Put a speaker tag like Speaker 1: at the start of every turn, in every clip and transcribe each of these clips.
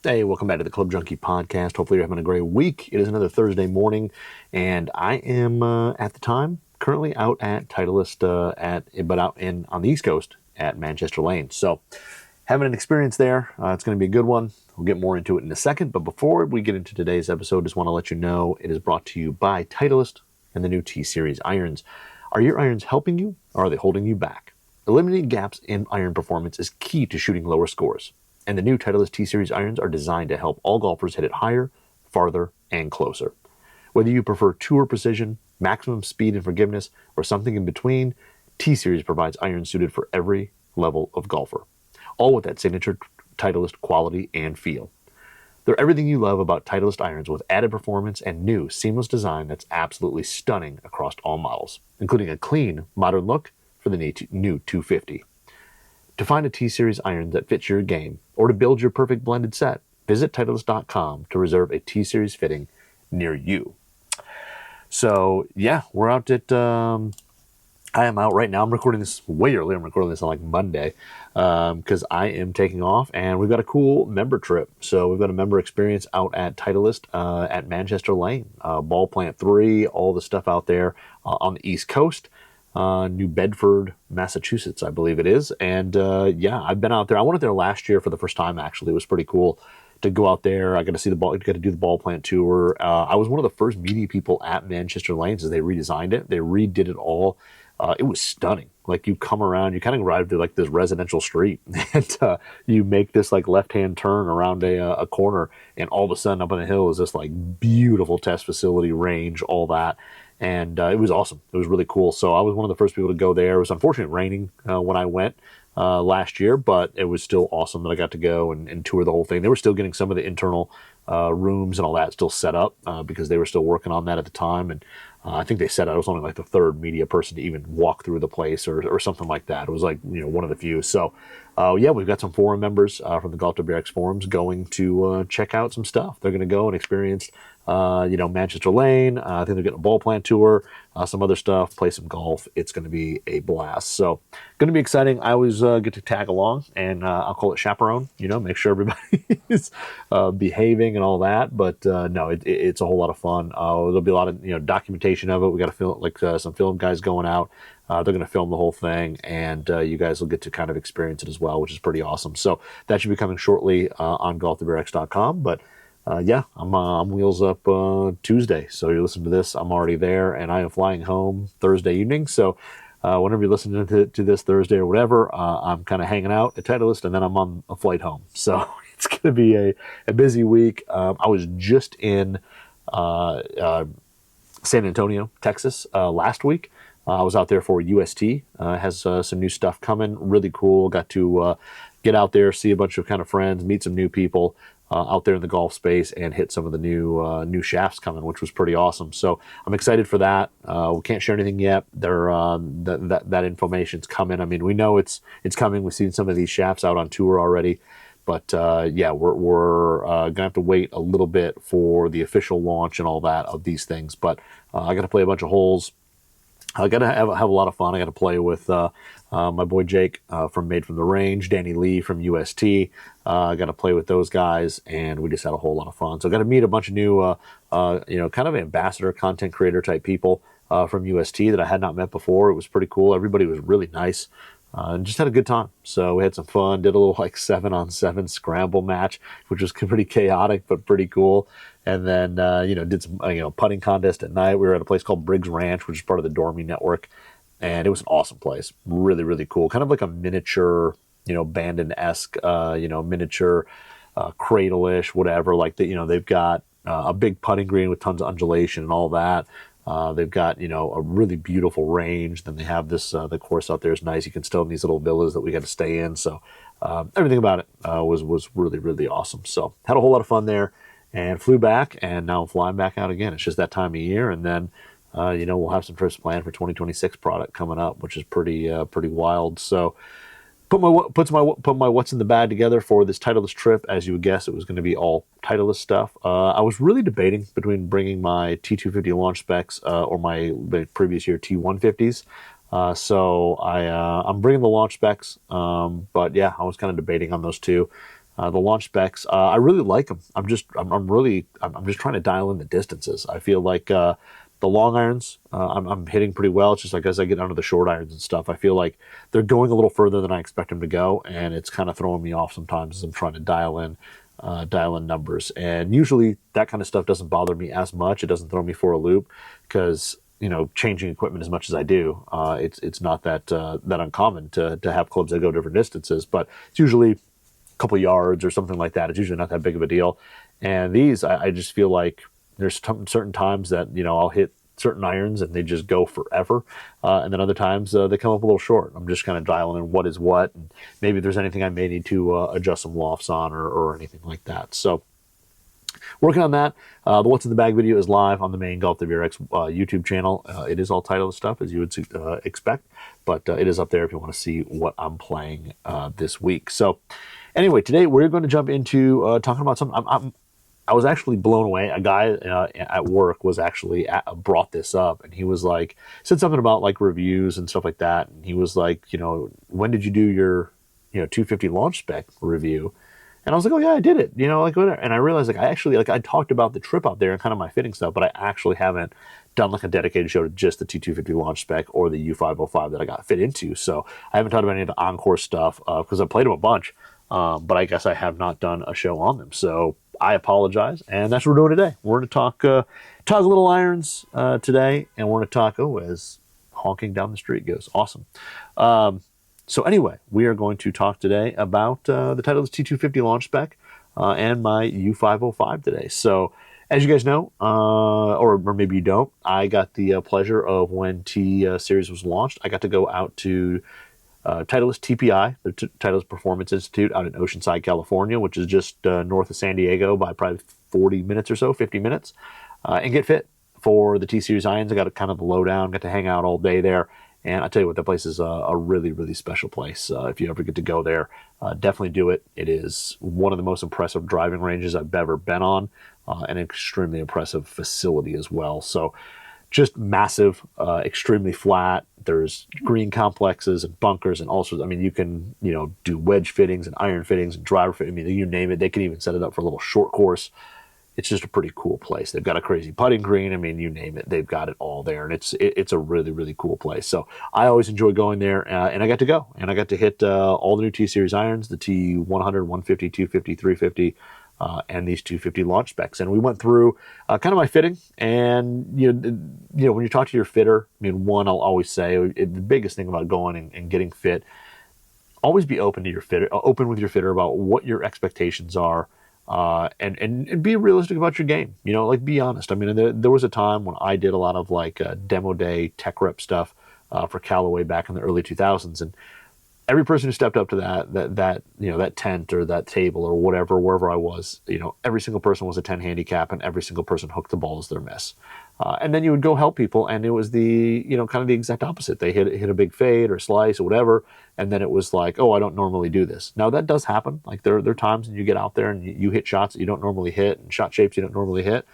Speaker 1: Hey, welcome back to the Club Junkie Podcast. Hopefully you're having a great week. It is another Thursday morning, and I am, at the time, currently out at Titleist, but out on the East Coast at Manchester Lane. So, having an experience there. It's going to be a good one. We'll get more into it in a second, but before we get into today's episode, just want to let you know it is brought to you by Titleist and the new T-Series irons. Are your irons helping you, or are they holding you back? Eliminating gaps in iron performance is key to shooting lower scores. And the new Titleist T-Series irons are designed to help all golfers hit it higher, farther, and closer. Whether you prefer tour precision, maximum speed and forgiveness, or something in between, T-Series provides irons suited for every level of golfer. All with that signature Titleist quality and feel. They're everything you love about Titleist irons with added performance and new, seamless design that's absolutely stunning across all models, including a clean, modern look for the new 250. To find a T-Series iron that fits your game, or to build your perfect blended set, visit Titleist.com to reserve a T-Series fitting near you. So, yeah, we're out at, I am out right now. I'm recording this way early. I'm recording this on like Monday because I am taking off, and we've got a cool member trip. So we've got a member experience out at Titleist at Manchester Lane, Ball Plant 3, all the stuff out there on the East Coast. New Bedford, Massachusetts, I believe it is. And yeah, I've been out there. I went out there last year for the first time, actually. It was pretty cool to go out there. I got to see got to do the ball plant tour. I was one of the first media people at Manchester Lanes as they redesigned it. They redid it all. It was stunning. Like, you come around, you kind of ride through like this residential street, and you make this like left-hand turn around a corner, and all of a sudden up on the hill is this like beautiful test facility, range, all that. And it was awesome. It was really cool. So I was one of the first people to go there. It was unfortunately raining when I went last year, but it was still awesome that I got to go and tour the whole thing. They were still getting some of the internal rooms and all that still set up because they were still working on that at the time. And I think they said I was only like the third media person to even walk through the place or something like that. It was like, one of the few. So yeah, we've got some forum members from the Golf WX forums going to check out some stuff. They're going to go and experience Manchester Lane. I think they're getting a ball plant tour, some other stuff, play some golf. It's going to be a blast. So going to be exciting. I always get to tag along, and I'll call it chaperone, make sure everybody is behaving and all that. But no, it's a whole lot of fun. There'll be a lot of, documentation of it. We got to film, like some film guys going out. They're going to film the whole thing, and you guys will get to kind of experience it as well, which is pretty awesome. So that should be coming shortly on golfwx.com. But yeah, I'm wheels up Tuesday. So you're listening to this, I'm already there, and I am flying home Thursday evening. So whenever you're listening to this Thursday or whatever, I'm kind of hanging out at Titleist, and then I'm on a flight home. So it's going to be a busy week. I was just in San Antonio, Texas last week. I was out there for UST. Has some new stuff coming. Really cool. Got to get out there, see a bunch of kind of friends, meet some new people out there in the golf space, and hit some of the new shafts coming, which was pretty awesome. So I'm excited for that. We can't share anything yet. That information's coming. I mean, we know it's coming. We've seen some of these shafts out on tour already. But yeah, we're gonna have to wait a little bit for the official launch and all that of these things. But I got to play a bunch of holes. I got to have a lot of fun. I got to play with my boy Jake from Made from the Range, Danny Lee from UST. I got to play with those guys, and we just had a whole lot of fun. So I got to meet a bunch of new, kind of ambassador, content creator type people from UST that I had not met before. It was pretty cool. Everybody was really nice. And just had a good time. So we had some fun, did a little like 7-on-7 scramble match, which was pretty chaotic, but pretty cool. And then, did some, putting contest at night. We were at a place called Briggs Ranch, which is part of the Dormy Network. And it was an awesome place. Really, really cool. Kind of like a miniature, Bandon-esque, miniature cradle-ish, whatever. Like, they've got a big putting green with tons of undulation and all that. They've got, a really beautiful range. Then they have this, the course out there is nice. You can stay in these little villas that we got to stay in. So everything about it was really, really awesome. So had a whole lot of fun there and flew back, and now I'm flying back out again. It's just that time of year. And then, we'll have some trips planned for 2026 product coming up, which is pretty wild. So put my what's in the bag together for this Titleist trip. As you would guess, it was going to be all Titleist stuff. I was really debating between bringing my T250 Launch Specs or my previous year T150s. So I'm bringing the Launch Specs, but yeah, I was kind of debating on those two. The launch specs, I really like them. I'm just trying to dial in the distances. I feel like the long irons, I'm hitting pretty well. It's just like as I get onto the short irons and stuff, I feel like they're going a little further than I expect them to go, and it's kind of throwing me off sometimes as I'm trying to dial in numbers. And usually that kind of stuff doesn't bother me as much. It doesn't throw me for a loop because changing equipment as much as I do, it's not that uncommon to have clubs that go different distances, but it's usually a couple yards or something like that. It's usually not that big of a deal. And these, I just feel like there's certain times that I'll hit certain irons and they just go forever, and then other times they come up a little short. I'm just kind of dialing in what is what, and maybe there's anything I may need to adjust some lofts on or anything like that. So working on that. The What's in the Bag video is live on the main Golf the VRX YouTube channel. It is all Titleist stuff, as you would expect, but it is up there if you want to see what I'm playing this week. So anyway, today we're going to jump into talking about something. I was actually blown away. A guy at work was actually brought this up, and he was like, said something about like reviews and stuff like that. And he was like, when did you do your 250 Launch Spec review? And I was like, oh yeah, I did it. Like whatever. And I realized like I talked about the trip out there and kind of my fitting stuff, but I actually haven't done like a dedicated show to just the T250 Launch Spec or the U505 that I got fit into. So I haven't talked about any of the encore stuff because I played them a bunch, but I guess I have not done a show on them. So I apologize, and that's what we're doing today. We're going to talk little irons today, and we're going to talk, as honking down the street goes. Awesome. So anyway, we are going to talk today about the Titleist T250 Launch Spec and my U505 today. So as you guys know, or maybe you don't, I got the pleasure of when T-Series was launched, I got to go out to Titleist TPI, the Titleist Performance Institute out in Oceanside, California, which is just north of San Diego by probably 40 minutes or so, 50 minutes, and get fit for the T-Series irons. I got kind of the lowdown, got to hang out all day there. And I'll tell you what, that place is a really, really special place. If you ever get to go there, definitely do it. It is one of the most impressive driving ranges I've ever been on, and an extremely impressive facility as well. So just massive, extremely flat. There's green complexes and bunkers and all sorts. I mean, you can, do wedge fittings and iron fittings and driver fit. I mean, you name it. They can even set it up for a little short course. It's just a pretty cool place. They've got a crazy putting green. I mean, you name it, they've got it all there, and it's a really, really cool place. So I always enjoy going there, and I got to go, and I got to hit all the new T-Series irons, the T100, 150, 250, 350, and these 250 launch specs. And we went through kind of my fitting, and when you talk to your fitter, I mean, one, I'll always say the biggest thing about going and getting fit, always be open to your fitter, open with your fitter about what your expectations are. And be realistic about your game, like be honest. I mean, there was a time when I did a lot of like demo day tech rep stuff for Callaway back in the early 2000s, and every person who stepped up to that tent or that table or whatever, wherever I was, every single person was a 10 handicap, and every single person hooked the ball as their miss. And then you would go help people, and it was the kind of the exact opposite. They hit a big fade or slice or whatever, and then it was like, oh, I don't normally do this. Now that does happen. Like there are times when you get out there and you hit shots that you don't normally hit and shot shapes you don't normally hit.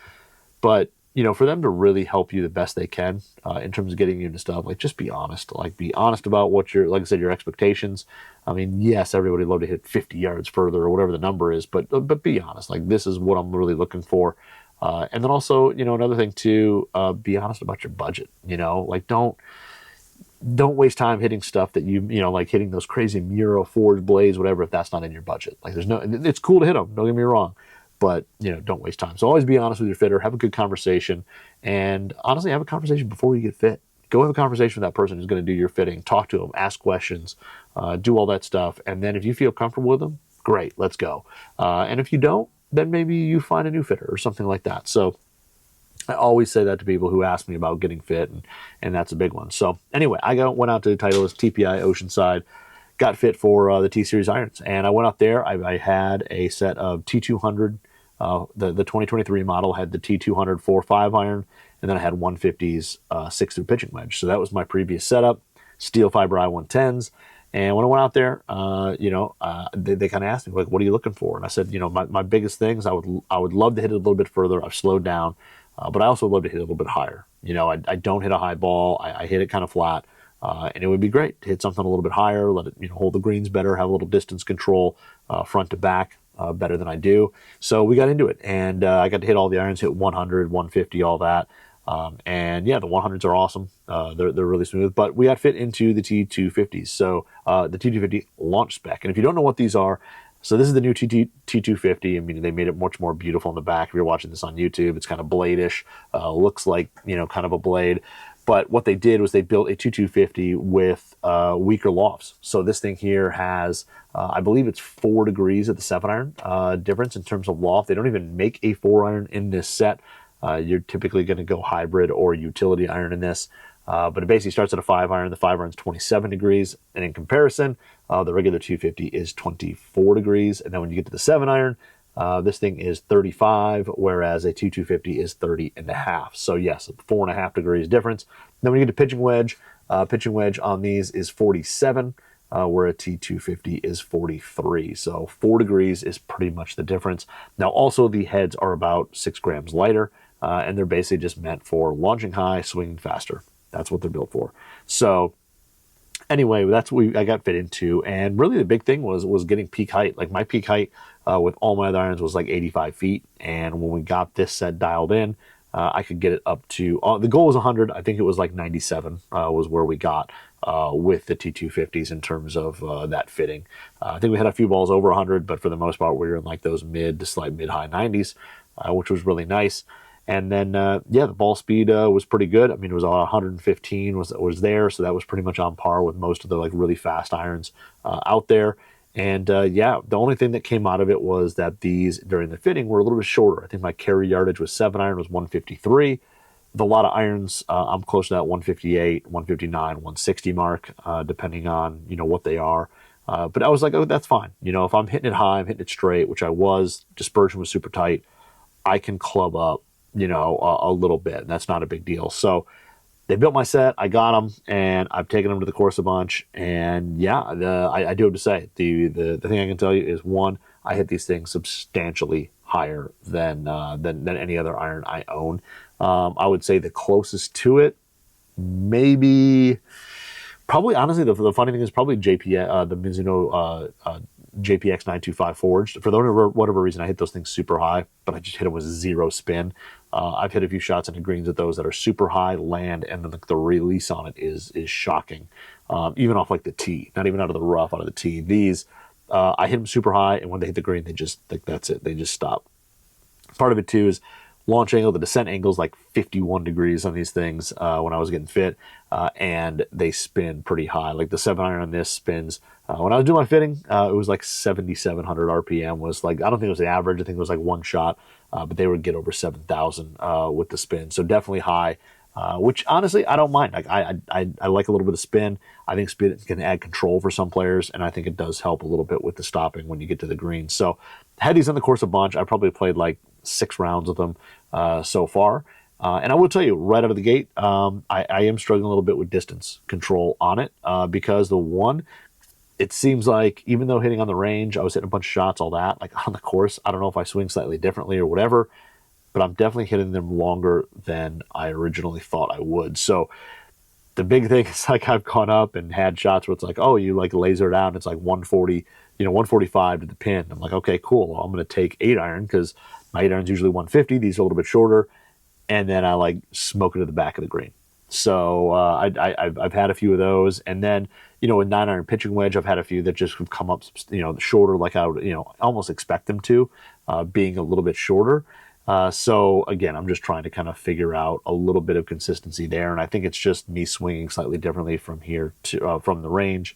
Speaker 1: But for them to really help you the best they can in terms of getting you into stuff, like just be honest. Like be honest about what like I said, your expectations. I mean, yes, everybody would love to hit 50 yards further or whatever the number is, but be honest. Like this is what I'm really looking for. And then also, another thing too, be honest about your budget. Like don't waste time hitting stuff that like hitting those crazy Muro forged blades, whatever, if that's not in your budget. Like it's cool to hit them, don't get me wrong, but don't waste time. So always be honest with your fitter, have a good conversation, and honestly have a conversation before you get fit. Go have a conversation with that person who's going to do your fitting, talk to them, ask questions, do all that stuff. And then if you feel comfortable with them, great, let's go. And if you don't, then maybe you find a new fitter or something like that. So I always say that to people who ask me about getting fit, and that's a big one. So anyway, I went out to Titleist TPI Oceanside, got fit for the T-Series irons, and I went out there. I had a set of T200, the 2023 model had the T200 4.5 iron, and then I had 150's 6-through pitching wedge. So that was my previous setup, steel fiber I-110s. And when I went out there, they kind of asked me, like, what are you looking for? And I said, my biggest things, I would love to hit it a little bit further. I've slowed down, but I also love to hit it a little bit higher. I don't hit a high ball. I hit it kind of flat, and it would be great to hit something a little bit higher, let it hold the greens better, have a little distance control front to back, better than I do. So we got into it, and I got to hit all the irons, hit 100, 150, all that. And yeah, the 100s are awesome. They're really smooth, but we got fit into the T250s. So the T250 Launch Spec. And if you don't know what these are, so this is the new T250. I mean, they made it much more beautiful in the back. If you're watching this on YouTube, it's kind of blade-ish. Looks like, kind of a blade. But what they did was they built a T250 with weaker lofts. So this thing here has, I believe it's 4 degrees at the 7-iron difference in terms of loft. They don't even make a 4-iron in this set. You're typically going to go hybrid or utility iron in this. But it basically starts at a 5-iron. The 5-iron's 27 degrees. And in comparison, the regular 250 is 24 degrees. And then when you get to the 7-iron, this thing is 35, whereas a T250 is 30 and a half. So yes, 4.5 degrees difference. Then when you get to pitching wedge on these is 47, where a T250 is 43. So 4 degrees is pretty much the difference. Now also the heads are about 6 grams lighter, and they're basically just meant for launching high, swinging faster. That's what they're built for. So anyway, that's what I got fit into, and really the big thing was getting peak height. Like my peak height with all my other irons was like 85 feet, and when we got this set dialed in, I could get it up to, the goal was 100. I think it was like 97 was where we got with the T250s in terms of that fitting. I think we had a few balls over 100, but for the most part, we were in like those mid to slight mid-high 90s, which was really nice. And then, the ball speed was pretty good. I mean, it was 115 was there, so that was pretty much on par with most of the like really fast irons out there. And the only thing that came out of it was that these during the fitting were a little bit shorter. I think my carry yardage with 7-iron was 153. With a lot of irons, I'm close to that 158, 159, 160 mark, depending on what they are. But I was like, oh, that's fine. If I'm hitting it high, I'm hitting it straight, which I was. Dispersion was super tight. I can club up, a little bit. And that's not a big deal. So they built my set. I got them, and I've taken them to the course a bunch. And I do have to say the thing I can tell you is, one, I hit these things substantially higher than any other iron I own. I would say the closest to it, probably honestly, the funny thing is probably the Mizuno JPX 925 forged. For whatever reason, I hit those things super high, but I just hit them with 0 spin. I've hit a few shots into greens with those that are super high land, and then the release on it is shocking. Even off like the tee, not even out of the rough, out of the tee. These, I hit them super high, and when they hit the green, they just, that's it. They just stop. Part of it too is launch angle. The descent angle is like 51 degrees on these things when I was getting fit, and they spin pretty high. Like the 7-iron on this spins. When I was doing my fitting, it was like 7,700 RPM was like, I don't think it was the average. I think it was like one shot, but they would get over 7,000 with the spin. So definitely high, which honestly, I don't mind. Like I like a little bit of spin. I think spin can add control for some players, and I think it does help a little bit with the stopping when you get to the green. So had these on the course a bunch. I probably played like 6 rounds of them so far. And I will tell you, right out of the gate, I am struggling a little bit with distance control on it because it seems like even though hitting on the range, I was hitting a bunch of shots, all that, like on the course, I don't know if I swing slightly differently or whatever, but I'm definitely hitting them longer than I originally thought I would. So the big thing is like I've gone up and had shots where it's like, oh, you like laser it out and it's like 140, 145 to the pin. I'm like, okay, cool. Well, I'm going to take 8-iron because my 8-iron's usually 150. These are a little bit shorter. And then I like smoke it to the back of the green. So I've had a few of those. And then, with 9-iron pitching wedge, I've had a few that just have come up, shorter like I would, almost expect them to, being a little bit shorter. So again, I'm just trying to kind of figure out a little bit of consistency there. And I think it's just me swinging slightly differently from here to, from the range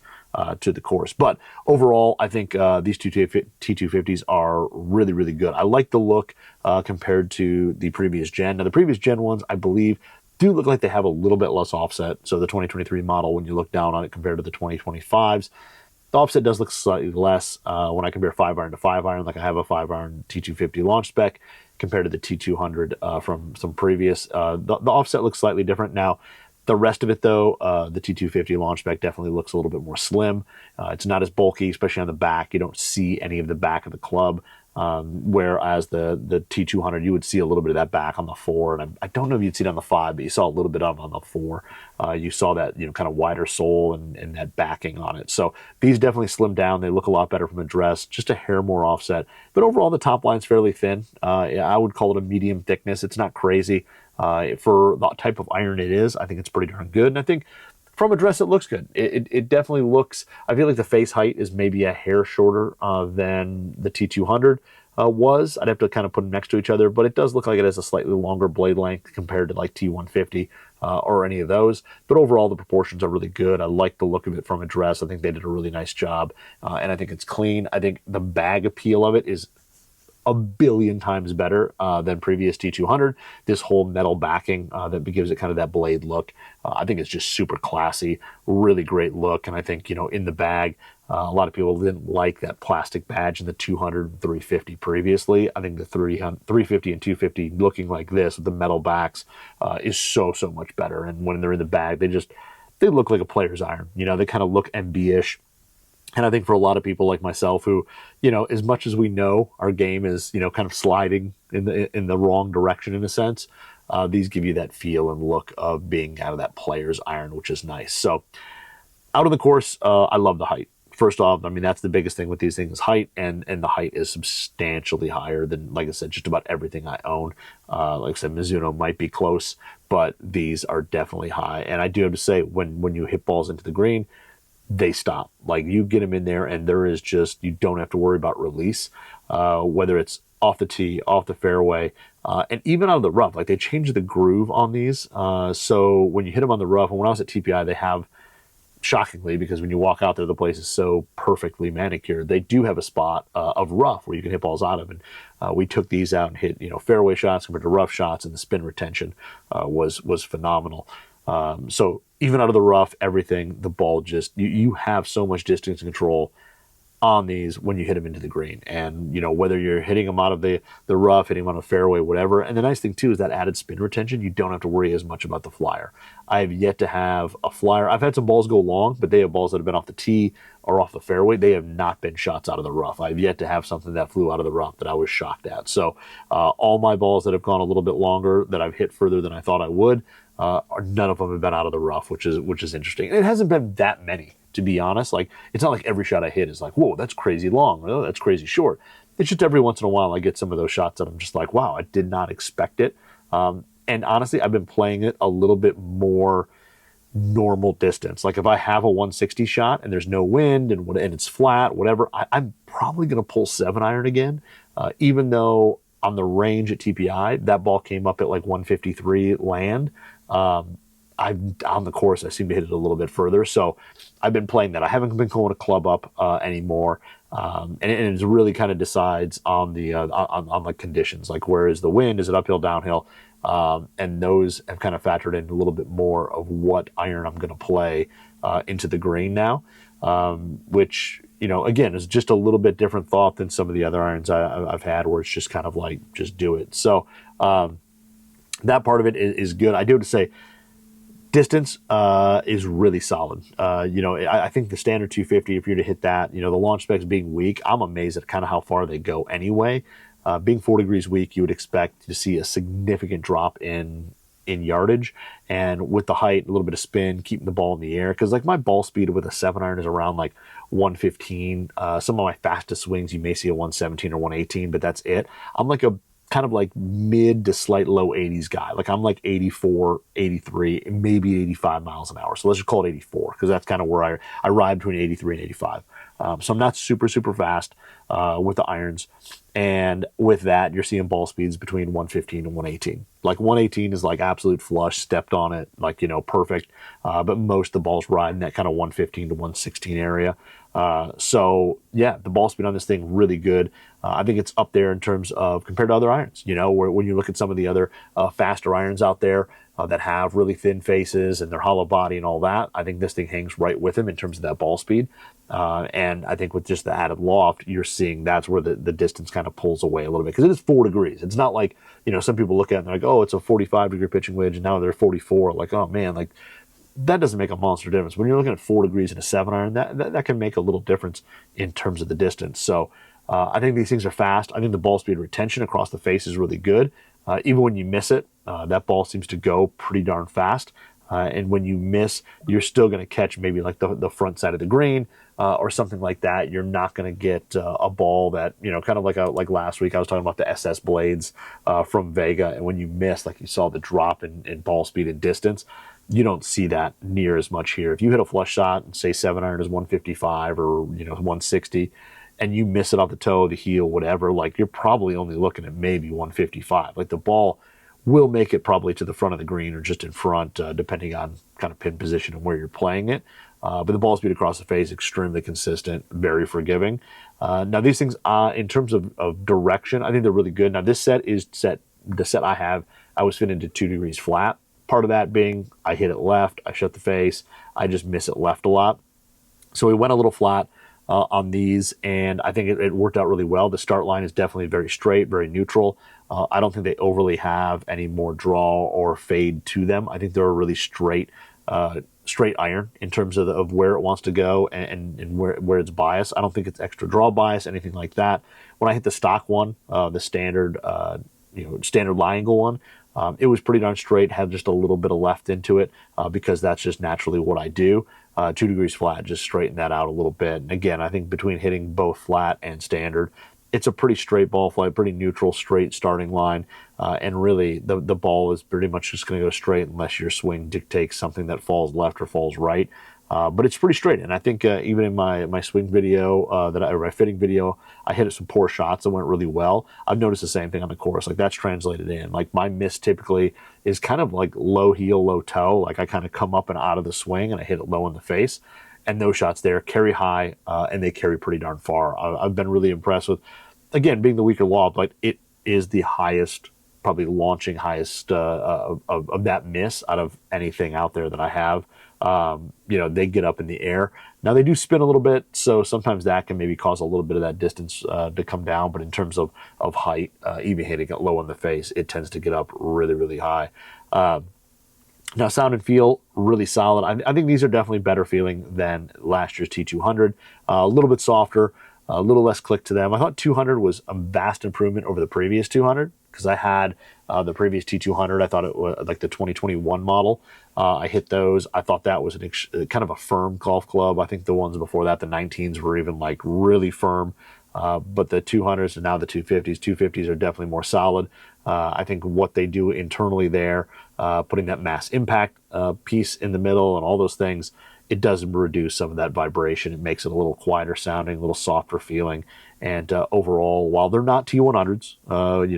Speaker 1: to the course. But overall, I think these T250s are really, really good. I like the look compared to the previous gen. Now, the previous gen ones, I believe, do look like they have a little bit less offset. So the 2023 model, when you look down on it compared to the 2025s, the offset does look slightly less when I compare 5-iron to 5-iron. Like I have a 5-iron T250 Launch Spec compared to the T200 from some previous. The offset looks slightly different. Now, the rest of it, though, the T250 Launch Spec definitely looks a little bit more slim. It's not as bulky, especially on the back. You don't see any of the back of the club. Whereas the T200, you would see a little bit of that back on the 4, and I don't know if you'd see it on the 5, but you saw a little bit of it on the 4. You saw that kind of wider sole and that backing on it. So these definitely slim down. They look a lot better from a dress, just a hair more offset. But overall, the top line's fairly thin. I would call it a medium thickness. It's not crazy. For the type of iron it is, I think it's pretty darn good. And I think from a dress, it looks good. It definitely looks, I feel like the face height is maybe a hair shorter than the T200 was. I'd have to kind of put them next to each other, but it does look like it has a slightly longer blade length compared to like T150 or any of those. But overall, the proportions are really good. I like the look of it from a dress. I think they did a really nice job, and I think it's clean. I think the bag appeal of it is a billion times better than previous T200. This whole metal backing that gives it kind of that blade look, I think it's just super classy, really great look. And I think, in the bag, a lot of people didn't like that plastic badge in the 200 and 350 previously. I think the 350 and 250 looking like this with the metal backs is so much better. And when they're in the bag, they look like a player's iron. They kind of look MB-ish. And I think for a lot of people like myself who, as much as we know our game is, kind of sliding in the wrong direction in a sense, these give you that feel and look of being kind of that player's iron, which is nice. So out of the course, I love the height. First off, I mean, that's the biggest thing with these things, height, and the height is substantially higher than, like I said, just about everything I own. Like I said, Mizuno might be close, but these are definitely high. And I do have to say, when you hit balls into the green, they stop. Like, you get them in there and there is just, you don't have to worry about release, whether it's off the tee, off the fairway, and even out of the rough. Like, they changed the groove on these. So when you hit them on the rough, and when I was at TPI, they have, shockingly, because when you walk out there, the place is so perfectly manicured, they do have a spot of rough where you can hit balls out of. And we took these out and hit, fairway shots compared to rough shots, and the spin retention was phenomenal. So even out of the rough, everything, the ball just, you have so much distance control on these when you hit them into the green. And, whether you're hitting them out of the rough, hitting them on a fairway, whatever. And the nice thing too is that added spin retention, you don't have to worry as much about the flyer. I have yet to have a flyer. I've had some balls go long, but they have balls that have been off the tee or off the fairway. They have not been shots out of the rough. I've yet to have something that flew out of the rough that I was shocked at. So all my balls that have gone a little bit longer, that I've hit further than I thought I would, none of them have been out of the rough, which is interesting. And it hasn't been that many, to be honest. Like, it's not like every shot I hit is like, whoa, that's crazy long, oh, that's crazy short. It's just every once in a while I get some of those shots that I'm just like, wow, I did not expect it. And honestly, I've been playing it a little bit more normal distance. Like, if I have a 160 shot and there's no wind and it's flat, whatever, I'm probably going to pull 7-iron again, even though on the range at TPI, that ball came up at like 153 land. On the course, I seem to hit it a little bit further. So I've been playing that. I haven't been going to club up anymore. And it really kind of decides on the conditions. Like, where is the wind? Is it uphill, downhill? And those have kind of factored in a little bit more of what iron I'm going to play into the green now, which, again, is just a little bit different thought than some of the other irons I've had, where it's just kind of like, just do it. So that part of it is good. I do have to say, distance is really solid. I think the standard 250, if you're to hit that, the launch specs being weak, I'm amazed at kind of how far they go anyway. Being 4 degrees weak, you would expect to see a significant drop in yardage, and with the height, a little bit of spin, keeping the ball in the air. Because like, my ball speed with a 7-iron is around like 115. Some of my fastest swings, you may see a 117 or 118, but that's it. I'm like a kind of like mid to slight low 80s guy. Like, I'm like 84, 83, maybe 85 miles an hour. So let's just call it 84, because that's kind of where I ride between 83 and 85. So I'm not super fast with the irons. And with that, you're seeing ball speeds between 115 and 118. Like, 118 is like absolute flush, stepped on it, like, perfect. But most of the balls ride in that kind of 115 to 116 area. So yeah, the ball speed on this thing, really good. I think it's up there in terms of, compared to other irons, where when you look at some of the other faster irons out there that have really thin faces and they're hollow body and all that, I think this thing hangs right with them in terms of that ball speed. And I think with just the added loft, you're seeing that's where the distance kind of pulls away a little bit, because it is 4 degrees. It's not like, some people look at it and they're like, oh, it's a 45-degree pitching wedge, and now they're 44. Like, oh man, like, that doesn't make a monster difference. When you're looking at 4 degrees in a 7-iron, that can make a little difference in terms of the distance. So I think these things are fast. I think the ball speed retention across the face is really good. Even when you miss it, that ball seems to go pretty darn fast. And when you miss, you're still going to catch maybe like the front side of the green or something like that. You're not going to get a ball that, kind of like last week I was talking about the SS blades from Vega. And when you miss, like you saw the drop in ball speed and distance, you don't see that near as much here. If you hit a flush shot and say 7-iron is 155 or 160, and you miss it off the toe, the heel, whatever, like you're probably only looking at maybe 155. Like the ball will make it probably to the front of the green or just in front, depending on kind of pin position and where you're playing it. But the ball speed across the face, extremely consistent, very forgiving. Now these things, in terms of direction, I think they're really good. Now this the set I have, I was fitting to 2 degrees flat. Part of that being I hit it left, I shut the face, I just miss it left a lot. So we went a little flat on these, and I think it worked out really well. The start line is definitely very straight, very neutral. I don't think they overly have any more draw or fade to them. I think they're a really straight iron in terms of where it wants to go and where it's biased. I don't think it's extra draw bias, anything like that. When I hit the stock one, the standard lie angle one, it was pretty darn straight, had just a little bit of left into it because that's just naturally what I do. 2 degrees flat, just straighten that out a little bit. And again, I think between hitting both flat and standard, it's a pretty straight ball flight, pretty neutral, straight starting line. And really, the ball is pretty much just going to go straight unless your swing dictates something that falls left or falls right. But it's pretty straight. And I think even in my swing video, or my fitting video, I hit some poor shots that went really well. I've noticed the same thing on the course. Like that's translated in. Like my miss typically is kind of like low heel, low toe. Like I kind of come up and out of the swing and I hit it low in the face. And those shots there carry high and they carry pretty darn far. I've been really impressed with, again, being the weaker lob, but it is the highest, probably launching highest of that miss out of anything out there that I have. They get up in the air. Now they do spin a little bit, so sometimes that can maybe cause a little bit of that distance to come down. But in terms of height, even hitting it low in the face, it tends to get up really, really high. Now sound and feel, really solid. I think these are definitely better feeling than last year's T200. A little bit softer, a little less click to them. I thought 200 was a vast improvement over the previous 200 because I had the previous T200. I thought it was like the 2021 model. I hit those. I thought that was kind of a firm golf club. I think the ones before that, the 19s, were even like really firm. But the 200s and now the 250s, 250s are definitely more solid. I think what they do internally there, putting that mass impact piece in the middle and all those things, it does reduce some of that vibration. It makes it a little quieter sounding, a little softer feeling. And overall, while they're not T100s,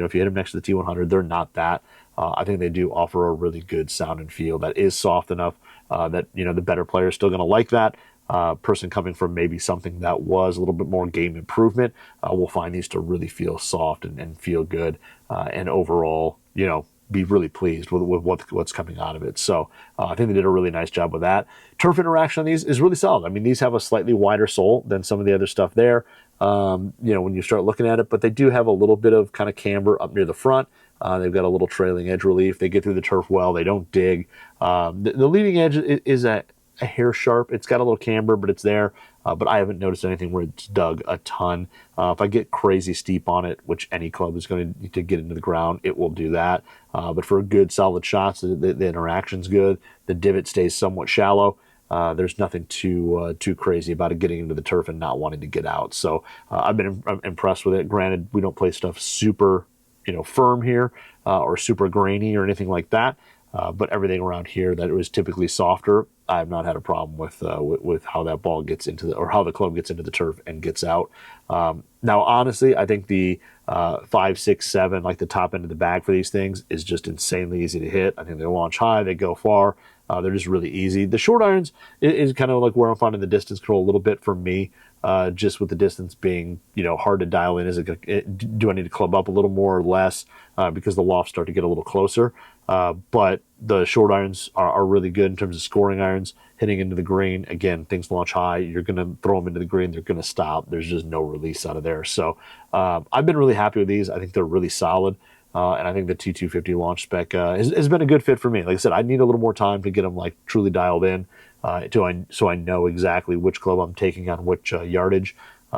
Speaker 1: if you hit them next to the T100, they're not that. I think they do offer a really good sound and feel that is soft enough that, the better player is still going to like that. Person coming from maybe something that was a little bit more game improvement will find these to really feel soft and feel good. And overall, be really pleased with what's coming out of it. So I think they did a really nice job with that. Turf interaction on these is really solid. I mean, these have a slightly wider sole than some of the other stuff there, when you start looking at it, but they do have a little bit of kind of camber up near the front. They've got a little trailing edge relief. They get through the turf well. They don't dig. The leading edge is a hair sharp. It's got a little camber, but it's there. But I haven't noticed anything where it's dug a ton. If I get crazy steep on it, which any club is going to get into the ground, it will do that. But for good, solid shots, the interaction's good. The divot stays somewhat shallow. There's nothing too crazy about it getting into the turf and not wanting to get out. So I've been impressed with it. Granted, we don't play stuff super, firm here or super grainy or anything like that. But everything around here that was typically softer, I have not had a problem with how that ball gets into or how the club gets into the turf and gets out. Now, honestly, I think the 5, 6, 7, like the top end of the bag for these things is just insanely easy to hit. I think they launch high, they go far. They're just really easy. The short irons is kind of like where I'm finding the distance control a little bit for me. Just with the distance being, hard to dial in. Do I need to club up a little more or less because the lofts start to get a little closer? But the short irons are really good in terms of scoring irons, hitting into the green. Again, things launch high. You're going to throw them into the green. They're going to stop. There's just no release out of there. So I've been really happy with these. I think they're really solid. And I think the T250 Launch Spec has been a good fit for me. Like I said, I need a little more time to get them like truly dialed in so I know exactly which club I'm taking on which yardage.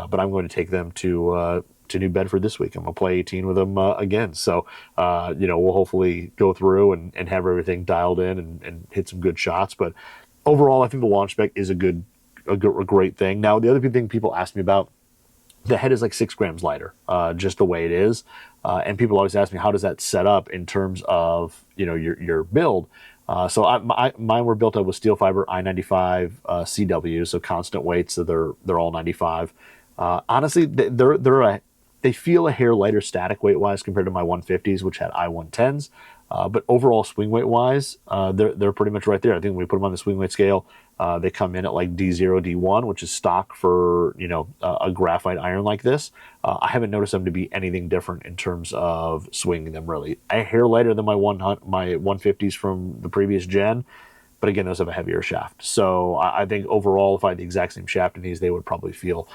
Speaker 1: but I'm going to take them to New Bedford this week. I'm going to play 18 with them again. So, we'll hopefully go through and have everything dialed in and hit some good shots. But overall, I think the launch spec is a great thing. Now, the other big thing people ask me about, the head is like 6 grams lighter, just the way it is. And people always ask me, how does that set up in terms of, your build? Mine were built up with steel fiber I-95 CW, so constant weights, so they're all 95. Honestly, they feel a hair lighter static weight wise compared to my 150s, which had I-110s. But overall swing weight wise, they're pretty much right there. I think when we put them on the swing weight scale, they come in at like D0, D1, which is stock for a graphite iron like this. I haven't noticed them to be anything different in terms of swinging them really. A hair lighter than my 150s from the previous gen. But again, those have a heavier shaft. So I think overall, if I had the exact same shaft in these, they would probably feel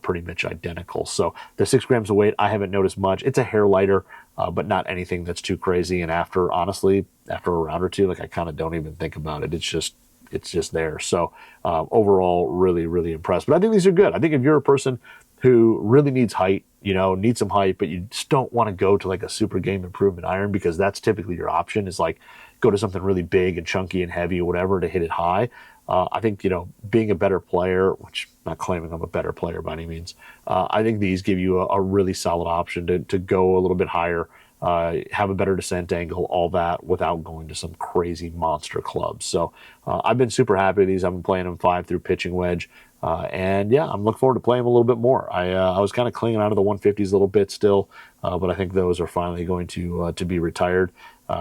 Speaker 1: pretty much identical. So the 6 grams of weight, I haven't noticed much. It's a hair lighter, but not anything that's too crazy. And honestly, after a round or two, like I kind of don't even think about it. It's just there. So overall, really, really impressed. But I think these are good. I think if you're a person who really needs height, needs some height, but you just don't want to go to like a super game improvement iron, because that's typically your option, is like go to something really big and chunky and heavy or whatever to hit it high. I think, being a better player, which I'm not claiming I'm a better player by any means, I think these give you a really solid option to go a little bit higher, have a better descent angle, all that, without going to some crazy monster clubs. So I've been super happy with these. I've been playing them 5 through pitching wedge. And yeah, I'm looking forward to playing them a little bit more. I was kind of clinging on to the 150s a little bit still, but I think those are finally going to be retired.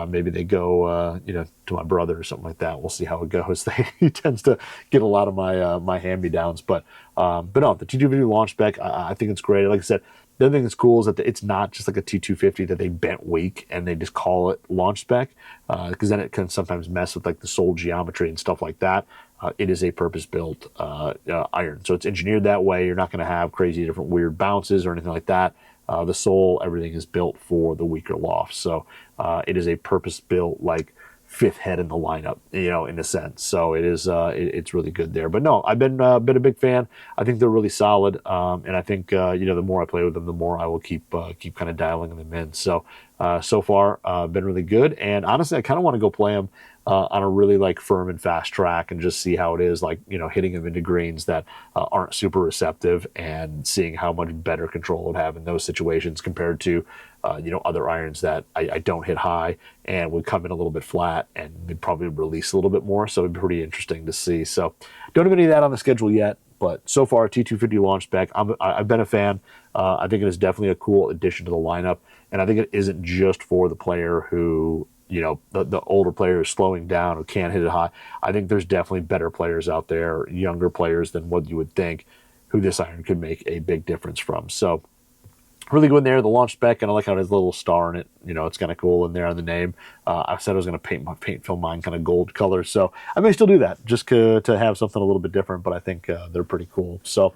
Speaker 1: Maybe they go, to my brother or something like that. We'll see how it goes. He tends to get a lot of my hand-me-downs, but no, the T250 Launch Spec, I think it's great. Like I said, the other thing that's cool is that it's not just like a T250 that they bent weak and they just call it Launch Spec, because then it can sometimes mess with like the sole geometry and stuff like that. It is a purpose-built iron, so it's engineered that way. You're not going to have crazy different weird bounces or anything like that. The sole, everything is built for the weaker loft, so it is a purpose-built like 5th head in the lineup, in a sense. So it is, it's really good there. But no, I've been a big fan. I think they're really solid, and I think the more I play with them, the more I will keep kind of dialing them in. So so far, been really good. And honestly, I kind of want to go play them on a really like firm and fast track and just see how it is, like hitting them into greens that aren't super receptive, and seeing how much better control it would have in those situations compared to other irons that I don't hit high and would come in a little bit flat and they'd probably release a little bit more. So it'd be pretty interesting to see. So don't have any of that on the schedule yet, but so far T250 Launch Spec, I've been a fan. I think it is definitely a cool addition to the lineup, and I think it isn't just for the player who, the older player is slowing down or can't hit it high. I think there's definitely better players out there, younger players than what you would think, who this iron could make a big difference from. So really good in there. The Launch Spec, and I like how it has a little star in it. It's kind of cool in there on the name. I said I was going to paint fill mine kind of gold color, so I may still do that just to have something a little bit different, but I think they're pretty cool. So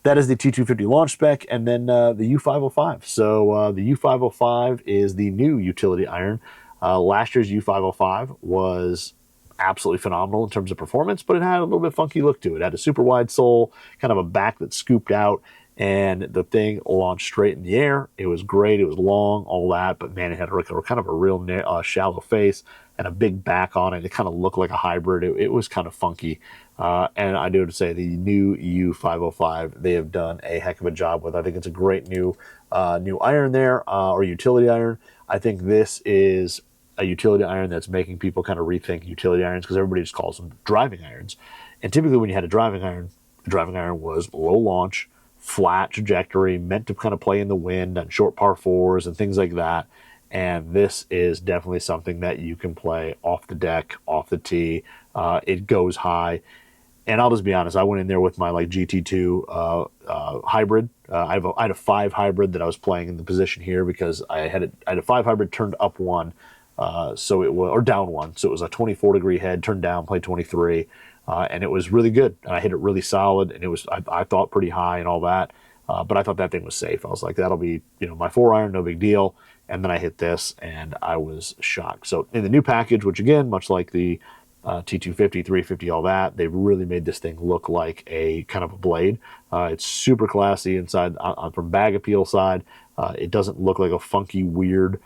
Speaker 1: that is the T250 Launch Spec, and then the U505. So the U505 is the new utility iron. Last year's U505 was absolutely phenomenal in terms of performance, but it had a little bit funky look to it. It had a super wide sole, kind of a back that scooped out, and the thing launched straight in the air. It was great. It was long, all that, but man, it had kind of a real shallow face and a big back on it. It kind of looked like a hybrid. It was kind of funky. And I do have to say, the new U505, they have done a heck of a job with. I think it's a great new iron there, or utility iron. I think this is a utility iron that's making people kind of rethink utility irons, because everybody just calls them driving irons. And typically when you had a driving iron, the driving iron was low launch, flat trajectory, meant to kind of play in the wind on short par fours and things like that. And this is definitely something that you can play off the deck, off the tee. It goes high. And I'll just be honest, I went in there with my like GT2 hybrid. I had a 5 hybrid that I was playing in the position here, because I had a 5 hybrid turned up 1, so it was, or down 1. So it was a 24-degree head, turned down, played 23. And it was really good, and I hit it really solid, and it was, I thought, pretty high and all that, but I thought that thing was safe. I was like, that'll be, my 4-iron, no big deal. And then I hit this, and I was shocked. So in the new package, which again, much like the T250, 350, all that. They've really made this thing look like a kind of a blade. It's super classy inside from bag appeal side. It doesn't look like a funky, weird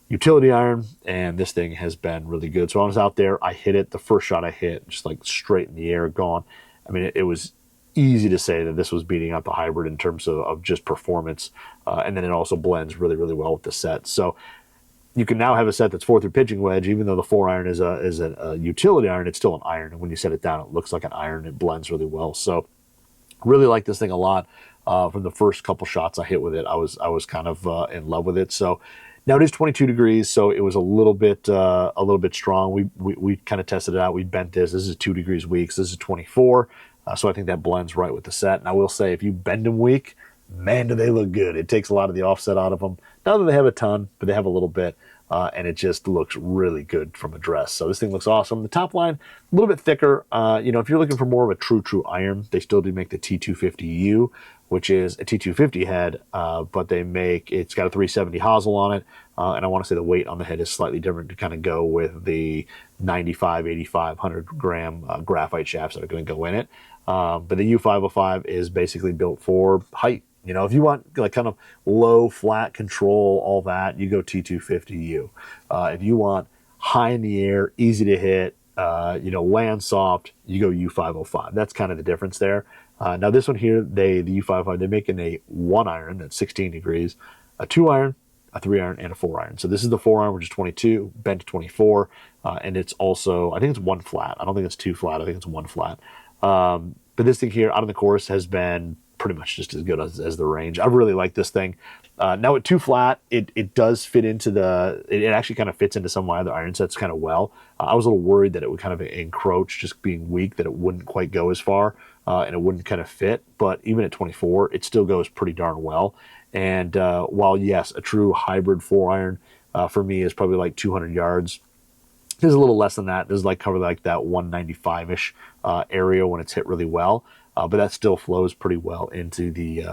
Speaker 1: utility iron, and this thing has been really good. So I was out there, I hit it. The first shot I hit, just like straight in the air, gone. I mean, it was easy to say that this was beating out the hybrid in terms of just performance. And then it also blends really, really well with the set. So you can now have a set that's 4-through pitching wedge, even though the 4 iron is a utility iron, it's still an iron. And when you set it down, it looks like an iron. It blends really well. So really like this thing a lot. From the first couple shots I hit with it, I was kind of in love with it. So now it is 22 degrees, so it was a little bit strong. We kind of tested it out. We bent this. This is 2 degrees weak. So this is 24. So I think that blends right with the set. And I will say, if you bend them weak, man, do they look good. It takes a lot of the offset out of them. Not that they have a ton, but they have a little bit. And it just looks really good from a dress. So this thing looks awesome. The top line, a little bit thicker. If you're looking for more of a true iron, they still do make the T250U, which is a T250 head, but it's got a 370 hosel on it. And I want to say the weight on the head is slightly different to kind of go with the 95, 85, 100 gram graphite shafts that are going to go in it. But the U505 is basically built for height. If you want like kind of low, flat control, all that, you go T250U. If you want high in the air, easy to hit, land soft, you go U505. That's kind of the difference there. Now this one here, the U505, they're making a 1 iron that's 16 degrees, a 2 iron, a 3 iron, and a 4 iron. So this is the 4 iron, which is 22, bent to 24, and it's also, I think it's 1 flat. I don't think it's 2 flat. I think it's 1 flat. But this thing here out on the course has been pretty much just as good as the range. I really like this thing. Now at 2 flat, it does fit into it actually kind of fits into some of my other iron sets kind of well. I was a little worried that it would kind of encroach just being weak, that it wouldn't quite go as far and it wouldn't kind of fit. But even at 24, it still goes pretty darn well. And while, yes, a true hybrid 4 iron for me is probably like 200 yards. There's a little less than that. There's like cover like that 195-ish area when it's hit really well. But that still flows pretty well into the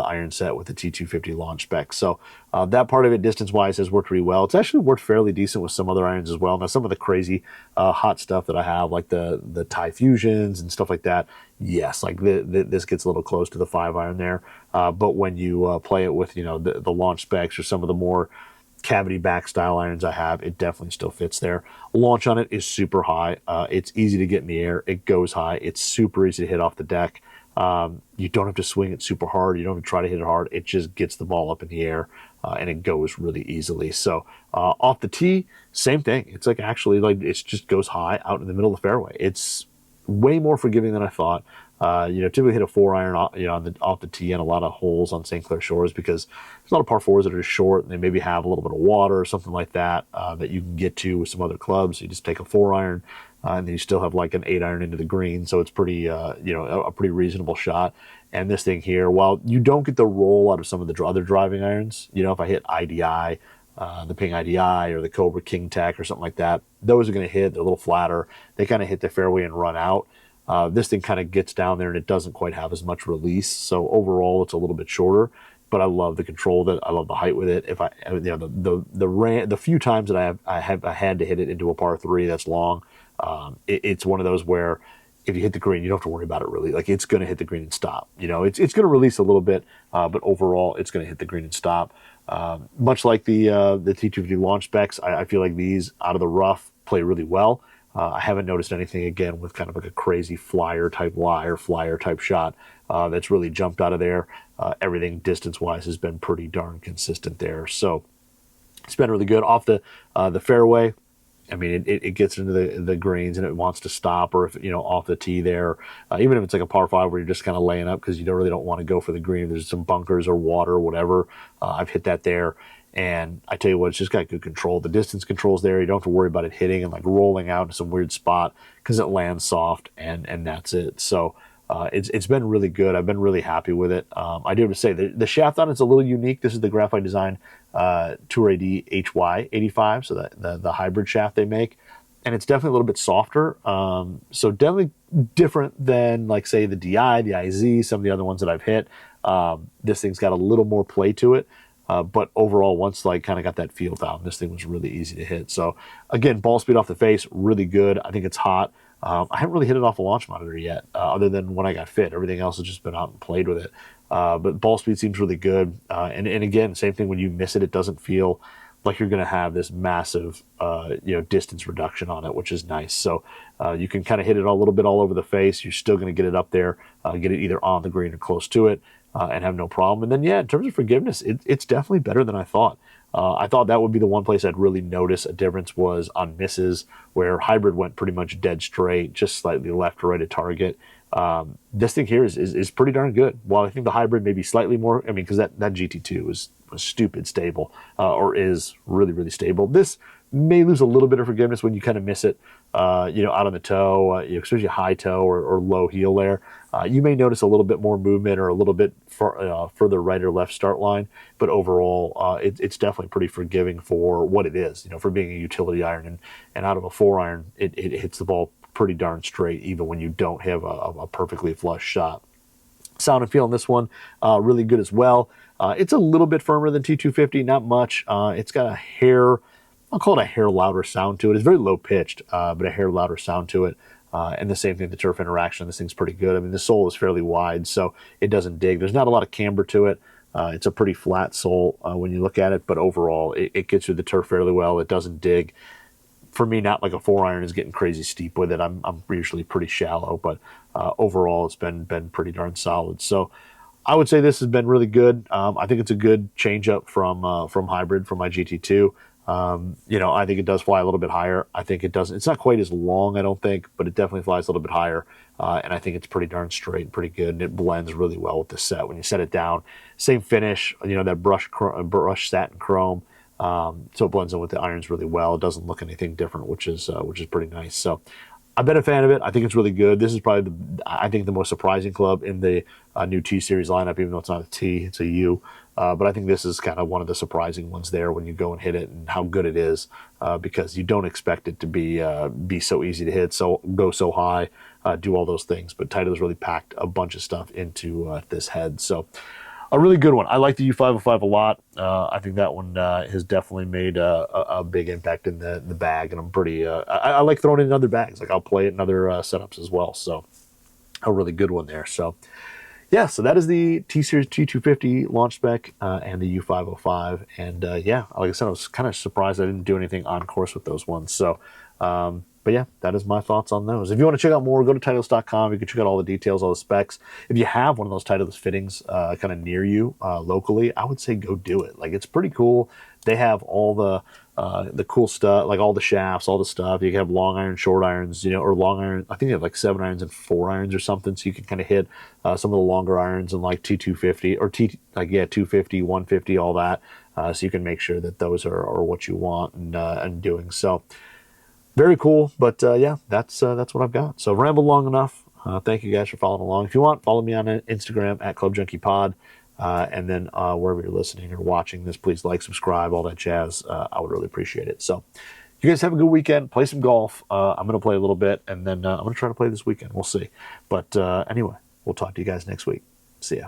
Speaker 1: iron set with the T250 Launch Spec. So that part of it, distance-wise, has worked really well. It's actually worked fairly decent with some other irons as well. Now, some of the crazy hot stuff that I have, like the Thai Fusions and stuff like that, yes, like this gets a little close to the 5 iron there. But when you play it with the Launch Specs or some of the more cavity back style irons I have, it definitely still fits there. Launch on it is super high. It's easy to get in the air. It goes high. It's super easy to hit off the deck. You don't have to swing it super hard. You don't have to try to hit it hard. It just gets the ball up in the air and it goes really easily. So off the tee, same thing. It's like actually like it just goes high out in the middle of the fairway. It's way more forgiving than I thought. Typically hit a 4 iron, off the tee and a lot of holes on St. Clair Shores because there's a lot of par 4s that are short and they maybe have a little bit of water or something like that that you can get to with some other clubs. You just take a 4 iron and then you still have like an 8 iron into the green. So it's pretty, a pretty reasonable shot. And this thing here, while you don't get the roll out of some of the other driving irons, if I hit IDI, the Ping IDI or the Cobra King Tech or something like that, those are going to hit. They're a little flatter. They kind of hit the fairway and run out. This thing kind of gets down there and it doesn't quite have as much release. So overall, it's a little bit shorter, but I love the control of it. I love the height with it. If the few times that I had to hit it into a par 3 that's long, it's one of those where if you hit the green, you don't have to worry about it really. Like it's going to hit the green and stop. It's going to release a little bit, but overall, it's going to hit the green and stop. Much like the T250 Launch Specs, I feel like these out of the rough play really well. I haven't noticed anything again with kind of like a crazy flyer type lie or flyer type shot that's really jumped out of there. Everything distance wise has been pretty darn consistent there. So it's been really good off the fairway. I mean, it gets into the greens and it wants to stop, or if off the tee there, even if it's like a par 5 where you're just kind of laying up because you don't want to go for the green. There's some bunkers or water or whatever. I've hit that there. And I tell you what, it's just got good control. The distance control's there. You don't have to worry about it hitting and like rolling out in some weird spot because it lands soft and that's it. So it's been really good. I've been really happy with it. I do have to say the shaft on it's a little unique. This is the Graphite Design Tour AD HY85, so the hybrid shaft they make. And it's definitely a little bit softer. So definitely different than like say the DI, the IZ, some of the other ones that I've hit. This thing's got a little more play to it. But overall, once like kind of got that feel down, this thing was really easy to hit. So again, ball speed off the face, really good. I think it's hot. I haven't really hit it off a launch monitor yet, other than when I got fit. Everything else has just been out and played with it. But ball speed seems really good. And again, same thing, when you miss it, it doesn't feel like you're going to have this massive, distance reduction on it, which is nice. So you can kind of hit it a little bit all over the face. You're still going to get it up there, get it either on the green or close to it, and have no problem. And then, yeah, in terms of forgiveness, it's definitely better than I thought. I thought that would be the one place I'd really notice a difference was on misses, where hybrid went pretty much dead straight, just slightly left or right at target. This thing here is pretty darn good. While I think the hybrid may be slightly more, because that GT2 was stupid stable, or is really, really stable. This may lose a little bit of forgiveness when you kind of miss it, out on the toe, especially high toe or low heel there. You may notice a little bit more movement or a little bit further right or left start line, but overall, it's definitely pretty forgiving for what it is, for being a utility iron. And out of a 4-iron, it hits the ball pretty darn straight, even when you don't have a perfectly flush shot. Sound and feel on this one, really good as well. It's a little bit firmer than T250, not much. It's got a hair, I'll call it a hair louder sound to it. It's very low pitched, but a hair louder sound to it. And the same thing, the turf interaction, this thing's pretty good. The sole is fairly wide, so it doesn't dig. There's not a lot of camber to it. It's a pretty flat sole when you look at it, but overall, it gets through the turf fairly well. It doesn't dig. For me, not like a 4-iron is getting crazy steep with it. I'm usually pretty shallow, but overall, it's been pretty darn solid. So I would say this has been really good. I think it's a good change up from hybrid, from my GT2. I think it does fly a little bit higher. I think it doesn't. It's not quite as long, I don't think, but it definitely flies a little bit higher. And I think it's pretty darn straight and pretty good. And it blends really well with the set when you set it down. Same finish, that brush satin chrome. So it blends in with the irons really well. It doesn't look anything different, which is pretty nice. So I've been a fan of it. I think it's really good. This is probably the most surprising club in the new T-Series lineup, even though it's not a T, it's a U. But I think this is kind of one of the surprising ones there when you go and hit it, and how good it is, because you don't expect it to be so easy to hit, so go so high, do all those things. But Titleist really packed a bunch of stuff into this head. So a really good one. I like the U505 a lot. I think that one has definitely made a big impact in the bag, and I'm pretty. I like throwing it in other bags. Like I'll play it in other setups as well. So a really good one there. So yeah, so that is the T-Series T250 Launch Spec and the U505. And like I said, I was kind of surprised I didn't do anything on course with those ones. So. But yeah, that is my thoughts on those. If you want to check out more, go to Titleist.com. You can check out all the details, all the specs. If you have one of those Titleist fittings kind of near you locally, I would say go do it. Like, it's pretty cool. They have all the cool stuff, like all the shafts, all the stuff. You can have long iron, short irons, or long iron. I think they have like 7 irons and 4 irons or something. So you can kind of hit some of the longer irons and like T250 or 250, 150, all that. So you can make sure that those are what you want and doing so. Very cool, but yeah, that's what I've got. So I've rambled long enough. Thank you guys for following along. If you want, follow me on Instagram at Club Junkie Pod, and then wherever you're listening or watching this, please like, subscribe, all that jazz. I would really appreciate it. So you guys have a good weekend. Play some golf. I'm going to play a little bit, and then I'm going to try to play this weekend. We'll see. But anyway, we'll talk to you guys next week. See ya.